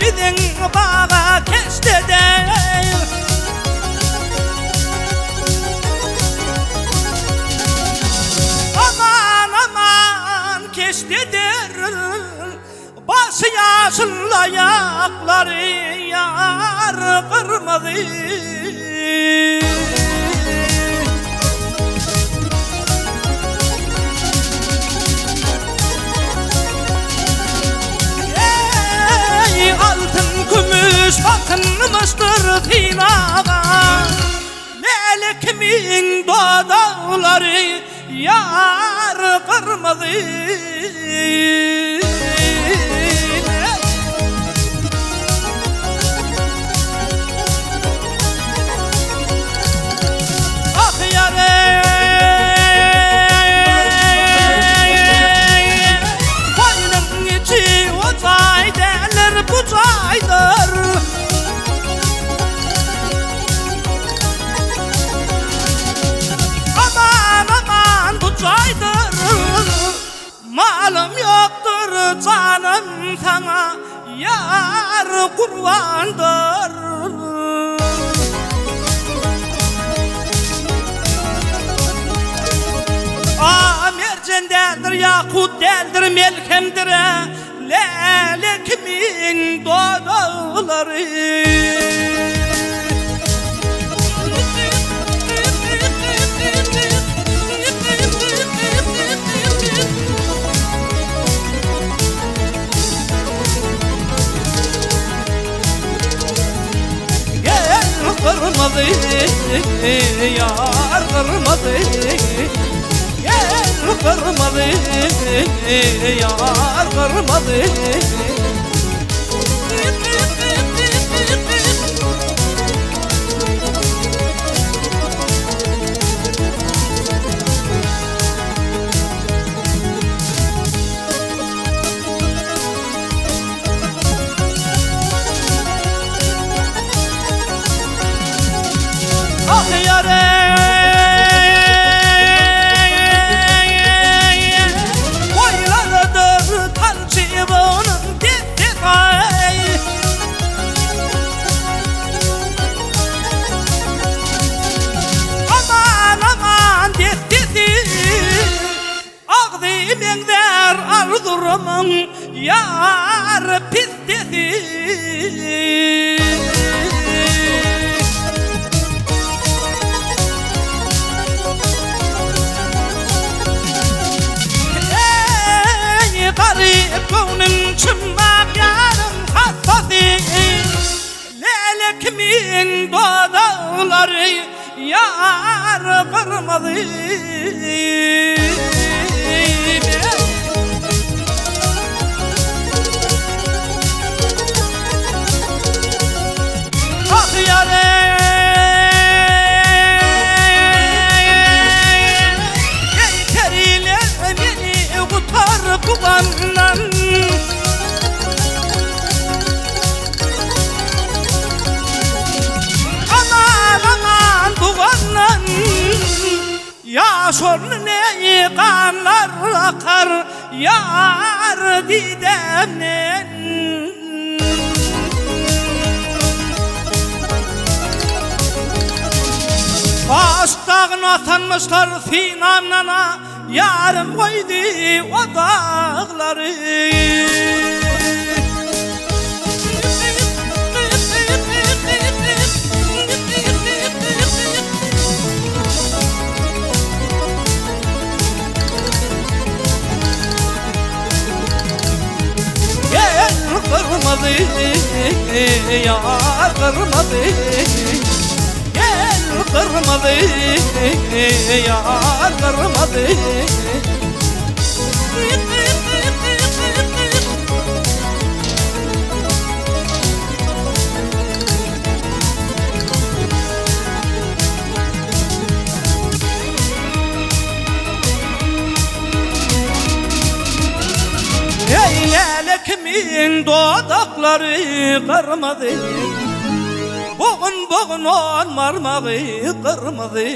bizim bağa keçti de. Aman aman keçtidir, başı yaşıl ayakları yar kırmadı. Altın gümüş bakınmıştır finağa, Melek'imin dağları yar kırmadı. Ah yare, koynun içi o cay derler, bu caydır. Aman aman bu caydır, malım yoktur canım sana yar kurbandır. Mercan deldir, yakut deldir, melkemdir, Lelek'imin dağları. Gel kırmadı, yar kırmadı. Gel kırmadı, yar kırmadı. Ah yare, benzer arzurumun yar pisledi. Ey garip gönlüm çımbak yarım hassasi, Lelek'imin dağları yar kırmadı. Ah yare, teriyle beni kurtar kubandan. Aman aman kubandan, yaşor ne kanlar akar yar didemden. Baştağına atanmışlar Sinan'a, yarım koydu o dağları. Gel kırmadı, yar kırmadı. Kırmadı, yar kırmadı. Ey Lelek'imin dudakları kırmadı, boğun boğun on marmağı kırmadı.